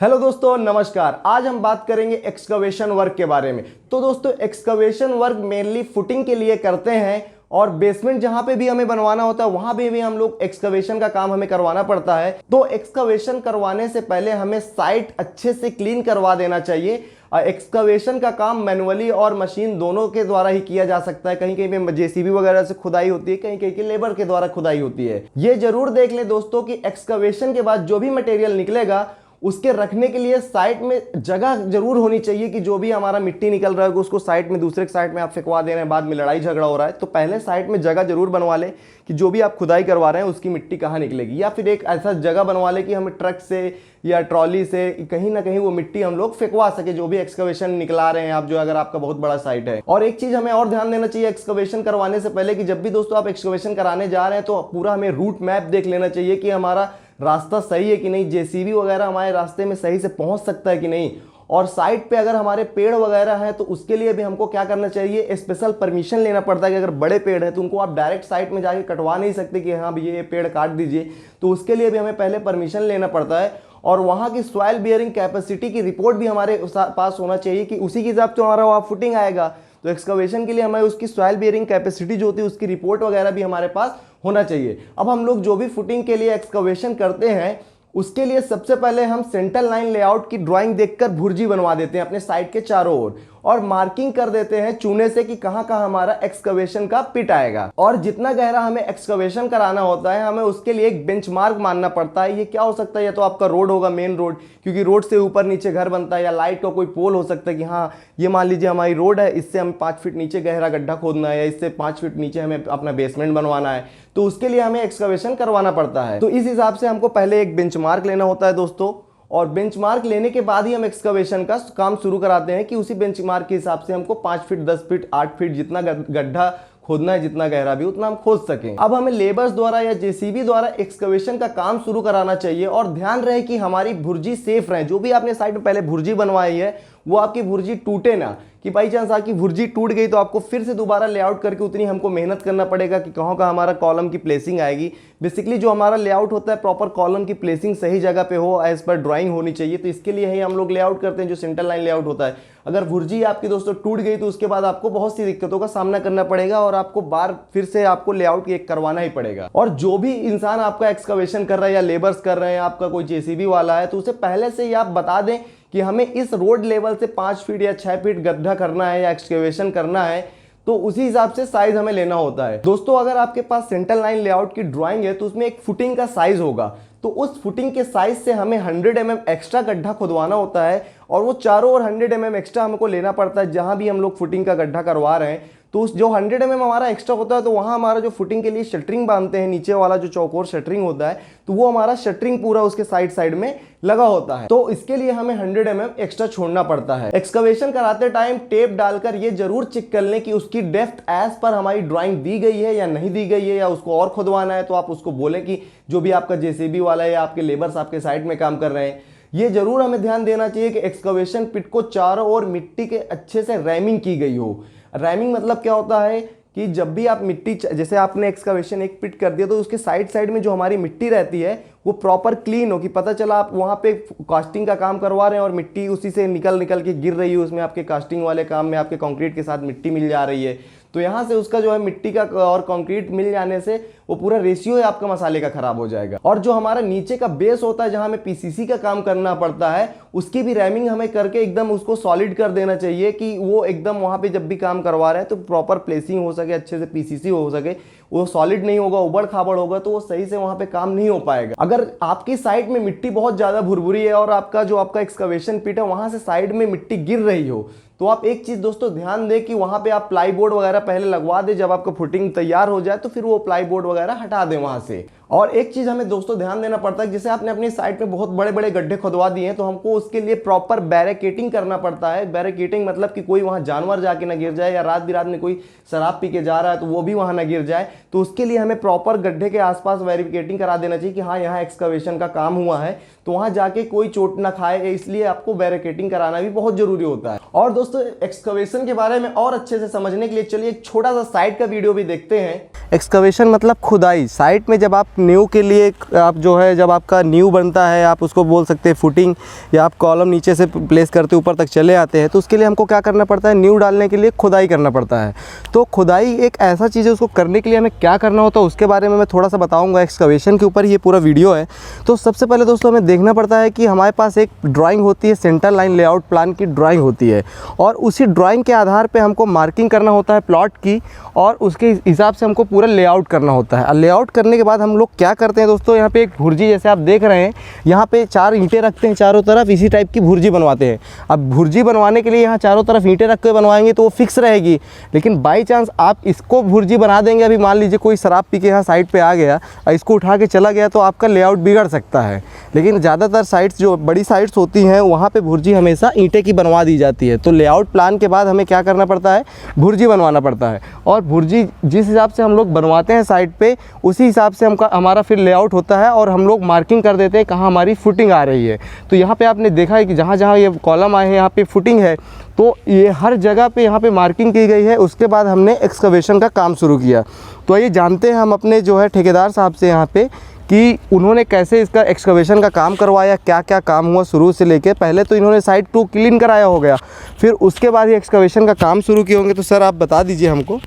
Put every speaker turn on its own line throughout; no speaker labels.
Hello दोस्तों, नमस्कार। आज हम बात करेंगे एक्सकवेशन वर्क के बारे में। तो दोस्तों, एक्सकवेशन वर्क मेनली फुटिंग के लिए करते हैं और बेसमेंट जहां पे भी हमें बनवाना होता है वहां पे भी हम लोग एक्सकवेशन का काम हमें करवाना पड़ता है। तो एक्सकवेशन करवाने से पहले हमें साइट अच्छे से क्लीन करवा देना चाहिए। एक्सकवेशन का काम मैनुअली और मशीन दोनों के द्वारा ही किया जा सकता है। कहीं कहीं पे जेसीबी वगैरह से खुदाई होती है, कहीं कहीं के लेबर के द्वारा खुदाई होती है। ये जरूर देख ले दोस्तों कि एक्सकवेशन के बाद जो भी मटेरियल निकलेगा उसके रखने के लिए साइट में जगह जरूर होनी चाहिए कि जो भी हमारा मिट्टी निकल रहा है उसको साइट में दूसरे साइट में आप फेंकवा दे रहे हैं, बाद में लड़ाई झगड़ा हो रहा है, तो पहले साइट में जगह जरूर बनवा लें कि जो भी आप खुदाई करवा रहे हैं उसकी मिट्टी कहाँ निकलेगी। या फिर एक ऐसा जगह बनवा लें कि हमें ट्रक से या ट्रॉली से कहीं ना कहीं वो मिट्टी हम लोग फेंकवा सके, जो भी एक्सकवेशन निकला रहे हैं आप, जो अगर आपका बहुत बड़ा साइट है। और एक चीज हमें और ध्यान देना चाहिए एक्सकवेशन करवाने से पहले कि जब भी दोस्तों आप एक्सकवेशन कराने जा रहे हैं तो पूरा हमें रूट मैप देख लेना चाहिए कि हमारा रास्ता सही है कि नहीं, जेसीबी वगैरह हमारे रास्ते में सही से पहुंच सकता है कि नहीं। और साइट पे अगर हमारे पेड़ वगैरह हैं तो उसके लिए भी हमको क्या करना चाहिए, स्पेशल परमिशन लेना पड़ता है कि अगर बड़े पेड़ हैं तो उनको आप डायरेक्ट साइट में जाके कटवा नहीं सकते कि हाँ भैया ये पेड़ काट दीजिए, तो उसके लिए भी हमें पहले परमिशन लेना पड़ता है। और वहाँ की सॉइल बियरिंग कैपेसिटी की रिपोर्ट भी हमारे पास होना चाहिए कि उसी के हिसाब से हमारा वहाँ फुटिंग आएगा। तो एक्सकवेशन के लिए हमें उसकी सॉइल बियरिंग कैपेसिटी जो होती है उसकी रिपोर्ट वगैरह भी हमारे पास होना चाहिए। अब हम लोग जो भी फुटिंग के लिए एक्सकवेशन करते हैं उसके लिए सबसे पहले हम सेंटर लाइन लेआउट की ड्राइंग देखकर भुर्जी बनवा देते हैं अपने साइट के चारों ओर और मार्किंग कर देते हैं चूने से कि कहां कहां हमारा एक्सकवेशन का पिट आएगा। और जितना गहरा हमें एक्सकवेशन कराना होता है हमें उसके लिए एक बेंचमार्क मानना पड़ता है। ये क्या हो सकता है, या तो आपका रोड होगा, मेन रोड, क्योंकि रोड से ऊपर नीचे घर बनता है, या लाइट का कोई पोल हो सकता है कि हाँ ये मान लीजिए हमारी रोड है, इससे हमें 5 फीट नीचे गहरा गड्ढा खोदना है, या इससे 5 फीट नीचे हमें अपना बेसमेंट बनवाना है, तो उसके लिए हमें एक्सकवेशन करवाना पड़ता है। तो इस हिसाब से हमको पहले एक बेंचमार्क लेना होता है दोस्तों, और बेंचमार्क लेने के बाद ही हम एक्सकवेशन का काम शुरू कराते हैं कि उसी बेंचमार्क के हिसाब से हमको 5 फीट, 10 फीट, 8 फीट जितना गड्ढा खोदना है, जितना गहरा भी उतना हम खोद सकें। अब हमें लेबर्स द्वारा या जेसीबी द्वारा एक्सकवेशन का काम शुरू कराना चाहिए और ध्यान रहे कि हमारी भुर्जी सेफ रहे। जो भी आपने साइड में पहले भुर्जी बनवाई है वो आपकी भुर्जी टूटे ना, कि बाई चांस आपकी भुर्जी टूट गई तो आपको फिर से दोबारा लेआउट करके उतनी हमको मेहनत करना पड़ेगा कि कहाँ का हमारा कॉलम की प्लेसिंग आएगी। बेसिकली जो हमारा लेआउट होता है प्रॉपर कॉलम की प्लेसिंग सही जगह पे हो, एज पर ड्राइंग होनी चाहिए। तो इसके लिए ही हम लोग लेआउट करते हैं जो सेंटर लाइन लेआउट होता है। अगर भुर्जी आपकी दोस्तों टूट गई तो उसके बाद आपको बहुत सी दिक्कतों का सामना करना पड़ेगा और आपको बार फिर से आपको लेआउट करवाना ही पड़ेगा। और जो भी इंसान आपका एक्सकवेशन कर रहा है या लेबर्स कर रहे हैं, आपका कोई जेसीबी वाला है, तो उसे पहले से ही आप बता दें कि हमें इस रोड लेवल से 5 फीट या 6 फीट गड्ढा करना है या एक्सकवेशन करना है, तो उसी हिसाब से साइज हमें लेना होता है। दोस्तों, अगर आपके पास सेंटर लाइन लेआउट की ड्राइंग है तो उसमें एक फुटिंग का साइज होगा, तो उस फुटिंग के साइज से हमें 100 mm एक्स्ट्रा गड्ढा खुदवाना होता है और वो चारों ओर 100 mm एक्स्ट्रा हमको लेना पड़ता है जहां भी हम लोग फुटिंग का गड्ढा करवा रहे हैं। तो उस जो 100 mm हमारा एक्स्ट्रा होता है तो वहाँ हमारा जो फुटिंग के लिए शटरिंग बांधते हैं, नीचे वाला जो चौकोर शटरिंग होता है, तो वो हमारा शटरिंग पूरा उसके साइड में लगा होता है। तो इसके लिए हमें 100 mm एक्स्ट्रा छोड़ना पड़ता है। एक्सकवेशन कराते टाइम टेप डालकर ये जरूर चेक कर लें कि उसकी डेप्थ एज पर हमारी ड्राइंग दी गई है या नहीं दी गई है, या उसको और खुदवाना है तो आप उसको बोलें कि जो भी आपका जेसीबी वाला है या आपके लेबर्स आपके साइड में काम कर रहे हैं। ये जरूर हमें ध्यान देना चाहिए कि एक्सकवेशन पिट को चारों ओर मिट्टी के अच्छे से रैमिंग की गई हो। रैमिंग मतलब क्या होता है कि जब भी आप मिट्टी, जैसे आपने एक्सकवेशन एक पिट कर दिया तो उसके साइड में जो हमारी मिट्टी रहती है वो प्रॉपर क्लीन हो, कि पता चला आप वहाँ पे कास्टिंग का काम करवा रहे हैं और मिट्टी उसी से निकल के गिर रही है, उसमें आपके कास्टिंग वाले काम में आपके कंक्रीट के साथ मिट्टी मिल जा रही है, तो यहाँ से उसका जो है मिट्टी का और कंक्रीट मिल जाने से वो पूरा रेशियो है आपका मसाले का खराब हो जाएगा। और जो हमारा नीचे का बेस होता है जहाँ हमें पीसीसी का काम करना पड़ता है उसकी भी रैमिंग हमें करके एकदम उसको सॉलिड कर देना चाहिए कि वो एकदम वहाँ पे जब भी काम करवा रहे हैं तो प्रॉपर प्लेसिंग हो सके, अच्छे से पीसीसी हो सके। वो सॉलिड नहीं होगा, उबड़ खाबड़ होगा तो वो सही से वहाँ पे काम नहीं हो पाएगा। अगर आपकी साइड में मिट्टी बहुत ज़्यादा भुरभुरी है और आपका एक्सकवेशन पिट है वहाँ से साइड में मिट्टी गिर रही हो, तो आप एक चीज दोस्तों ध्यान दें कि वहां पे आप प्लाई बोर्ड वगैरह पहले लगवा दें। जब आपका फुटिंग तैयार हो जाए तो फिर वो प्लाई बोर्ड वगैरह हटा दें वहां से। और एक चीज हमें दोस्तों ध्यान देना पड़ता है, जैसे आपने अपनी साइट पे बहुत बड़े बड़े गड्ढे खुदवा दिए हैं तो हमको उसके लिए प्रॉपर बैरिकेटिंग करना पड़ता है। बैरिकेटिंग मतलब कि कोई वहां जानवर जाके ना गिर जाए, या रात बिरात में कोई शराब पी के जा रहा है तो वो भी वहां ना गिर जाए। तो उसके लिए हमें प्रॉपर गड्ढे के आसपास बैरिकेटिंग करा देना चाहिए कि हाँ यहाँ एक्सकवेशन का काम हुआ है, तो वहां जाके कोई चोट ना खाए, इसलिए आपको बैरिकेटिंग कराना भी बहुत जरूरी होता है। और दोस्तों, एक्सकवेशन के बारे में और अच्छे से समझने के लिए चलिए एक छोटा सा साइट का वीडियो भी देखते हैं। एक्सकवेशन मतलब खुदाई। साइट में जब आप नींव के लिए आप जो है जब आपका नींव बनता है, आप उसको बोल सकते हैं फुटिंग, या आप कॉलम नीचे से प्लेस करते ऊपर तक चले आते हैं, तो उसके लिए हमको क्या करना पड़ता है, नींव डालने के लिए खुदाई करना पड़ता है। तो खुदाई एक ऐसा चीज़ है, उसको करने के लिए हमें क्या करना होता है उसके बारे में मैं थोड़ा सा बताऊँगा। एक्सकवेशन के ऊपर ये पूरा वीडियो है। तो सबसे पहले दोस्तों हमें देखना पड़ता है कि हमारे पास एक ड्राइंग होती है, सेंटर लाइन लेआउट प्लान की ड्राइंग होती है, और उसी ड्राइंग के आधार पे हमको मार्किंग करना होता है प्लॉट की, और उसके हिसाब से हमको पूरा लेआउट करना होता है। लेआउट करने के बाद हम लोग क्या करते हैं दोस्तों, यहाँ पे एक भुर्जी जैसे आप देख रहे हैं, यहाँ पे 4 ईंटें रखते हैं चारों तरफ, इसी टाइप की भुर्जी बनवाते हैं। अब भुर्जी बनवाने के लिए यहाँ चारों तरफ ईंटें रख के बनवाएंगे तो वो फिक्स रहेगी, लेकिन बाई चांस आप इसको भुर्जी बना देंगे, अभी मान लीजिए कोई शराब पी के यहाँ साइड पे आ गया और इसको उठा के चला गया, तो आपका लेआउट बिगड़ सकता है। लेकिन ज़्यादातर साइट्स जो बड़ी साइट्स होती हैं वहाँ पे भुर्जी हमेशा ईंटें की बनवा दी जाती है। तो लेआउट प्लान के बाद हमें क्या करना पड़ता है, भुर्जी बनवाना पड़ता है, और भुर्जी जिस हिसाब से हम लोग बनवाते हैं साइड पे, उसी हिसाब से हमारा फिर लेआउट होता है, और हम लोग मार्किंग कर देते हैं कहाँ हमारी फुटिंग आ रही है। तो यहाँ पे आपने देखा है कि जहाँ जहाँ ये कॉलम आए हैं यहाँ पे फुटिंग है, तो ये हर जगह पे यहाँ पे मार्किंग की गई है। उसके बाद हमने एक्सकवेशन का काम शुरू किया। तो ये जानते हैं हम अपने जो है ठेकेदार साहब से यहाँ पे कि उन्होंने कैसे इसका एक्सकवेशन का काम करवाया, क्या क्या काम हुआ शुरू से लेके। पहले तो इन्होंने साइट 2 क्लीन कराया हो गया, फिर उसके बाद ही एक्सकवेशन का काम शुरू किए होंगे। तो सर आप बता दीजिए हमको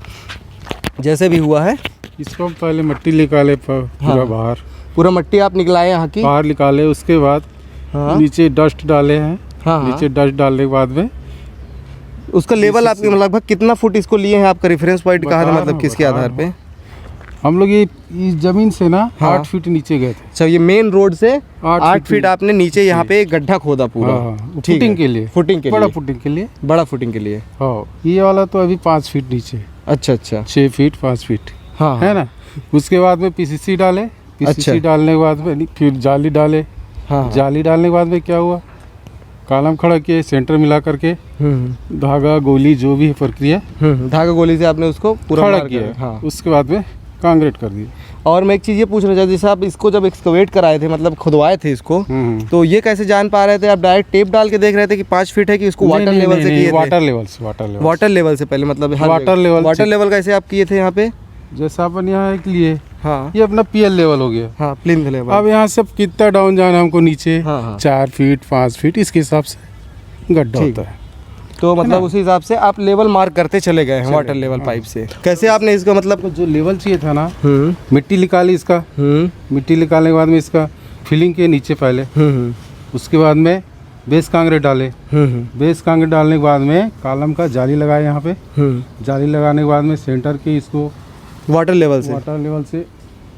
जैसे भी हुआ है।
इसको पहले मिट्टी निकाले पूरा बाहर,
पूरा मिट्टी आप निकलाए यहाँ की
बाहर निकाले, उसके बाद नीचे डस्ट डाले हैं। नीचे डस्ट डालने के बाद में
उसका लेवल आपके लगभग कितना फुट इसको लिए हैं, आपका रेफरेंस पॉइंट कहा था, मतलब किसके आधार पे?
हम लोग ये इस जमीन से ना 8 फीट नीचे गए थे।
अच्छा, ये मेन रोड से 8 फीट आपने नीचे यहाँ पे गड्ढा खोदा पूरा
फुटिंग के लिए,
फुटिंग के
बड़ा
लिए,
फुटिंग के लिए,
बड़ा फुटिंग के लिए।
हाँ, ये वाला तो अभी 5 फीट नीचे।
अच्छा अच्छा,
6 फीट 5 फीट,
हाँ
है ना। उसके बाद में पीसीसी डाले, पीसीसी डालने के बाद में फिर जाली डाले। हाँ, जाली डालने के बाद में क्या हुआ, कॉलम खड़ा किए, सेंटर मिला करके धागा गोली जो भी है प्रक्रिया,
धागा गोली से आपने उसको पूरा
खड़ा किया। हाँ, उसके बाद में कांक्रीट कर दिया।
और मैं एक चीज़ ये पूछ रहा था, जैसे आप इसको जब एक्सकवेट कराए थे, मतलब खुदवाए थे इसको, तो ये कैसे जान पा रहे थे? आप डायरेक्ट टेप डाल के देख रहे थे कि 5 फीट है, कि इसको वाटर लेवल से किए थे?
वाटर लेवल से,
वाटर लेवल से पहले, मतलब वाटर लेवल कैसे आप किए थे यहाँ पे?
जैसा अपन यहाँ एक लिए,
हाँ,
ये अपना पीएल लेवल हो गया।
हाँ, प्लिंथ लेवल।
अब यहाँ से कितना डाउन जाना हमको नीचे, 4 फीट 5 फीट इसके हिसाब से गड्ढा होता है।
तो मतलब उसी हिसाब से आप लेवल मार्क करते चले गए हैं वाटर लेवल पाइप से। कैसे आपने इसका मतलब
जो लेवल चाहिए था ना, मिट्टी निकाली इसका, मिट्टी निकालने के बाद में इसका फिलिंग के नीचे पहले, उसके बाद में बेस कांक्रीट डाले, बेस कांक्रीट डालने के बाद में कॉलम का जाली लगाए यहाँ पे, जाली लगाने के बाद में सेंटर के इसको वाटर लेवल से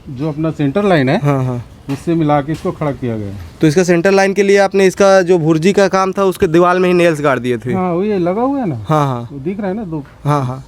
जो अपना सेंटर लाइन है, उससे मिला के इसको खड़ा किया गया।
तो इसका सेंटर लाइन के लिए आपने इसका जो भुर्जी का काम था उसके दीवार में ही नेल्स गाड़ दिए थे?
हाँ, वो ये लगा हुआ है ना।
हाँ,
दिख रहा है ना 2।
हाँ,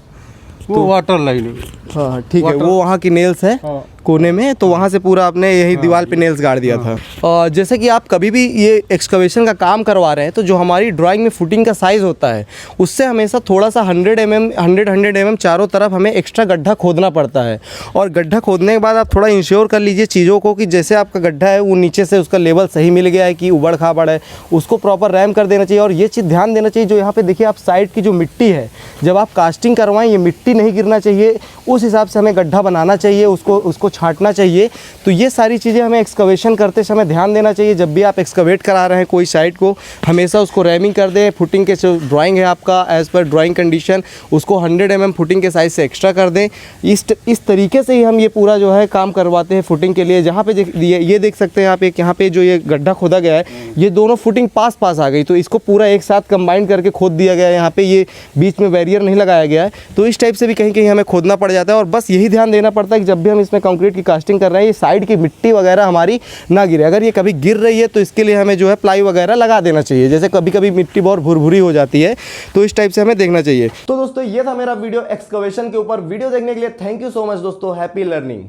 वो वाटर लाइन है।
हाँ, ठीक है, वो वहाँ की नेल्स है कोने में, तो वहाँ से पूरा आपने यही दीवार पे नेल्स गाड़ दिया था। और जैसे कि आप कभी भी ये एक्सकवेशन का काम करवा रहे हैं, तो जो हमारी ड्राइंग में फुटिंग का साइज़ होता है, उससे हमेशा थोड़ा सा 100 mm चारों तरफ हमें एक्स्ट्रा गड्ढा खोदना पड़ता है। और गड्ढा खोदने के बाद आप थोड़ा इंश्योर कर लीजिए चीज़ों को कि जैसे आपका गड्ढा है वो नीचे से उसका लेवल सही मिल गया है कि उबड़ खाबड़ है, उसको प्रॉपर रैम कर देना चाहिए। और ये चीज़ ध्यान देना चाहिए, जो यहाँ पे देखिए आप साइड की जो मिट्टी है, जब आप कास्टिंग करवाएं ये मिट्टी नहीं गिरना चाहिए, उस हिसाब से हमें गड्ढा बनाना चाहिए, उसको छांटना चाहिए। तो ये सारी चीज़ें हमें एक्सकवेशन करते समय ध्यान देना चाहिए। जब भी आप एक्सकवेट करा रहे हैं कोई साइट को, हमेशा उसको रैमिंग कर दें। फुटिंग के जो ड्राइंग है आपका एज़ पर ड्राइंग कंडीशन, उसको 100 mm फुटिंग के साइज़ से एक्स्ट्रा कर दें। इस तरीके से ही हम ये पूरा जो है काम करवाते हैं फुटिंग के लिए। जहाँ पे ये देख सकते हैं आप, एक यहाँ पे जो ये गड्ढा खोदा गया है, ये दोनों फुटिंग पास आ गई, तो इसको पूरा एक साथ कंबाइन करके खोद दिया गया है। यहाँ पे ये बीच में बैरियर नहीं लगाया गया है, तो इस टाइप से भी कहीं कहीं हमें खोदना पड़ जाता है। और बस यही ध्यान देना पड़ता है कि जब भी हम इसमें कंक्रीट की कास्टिंग कर रहे हैं, ये साइड की मिट्टी वगैरह हमारी ना गिरे। अगर ये कभी गिर रही है तो इसके लिए हमें जो है प्लाई वगैरह लगा देना चाहिए। जैसे कभी कभी मिट्टी बहुत भुरभुरी हो जाती है, तो इस टाइप से हमें देखना चाहिए। तो दोस्तों ये था मेरा वीडियो एक्सकवेशन के ऊपर। वीडियो देखने के लिए थैंक यू सो मच दोस्तों। Happy learning.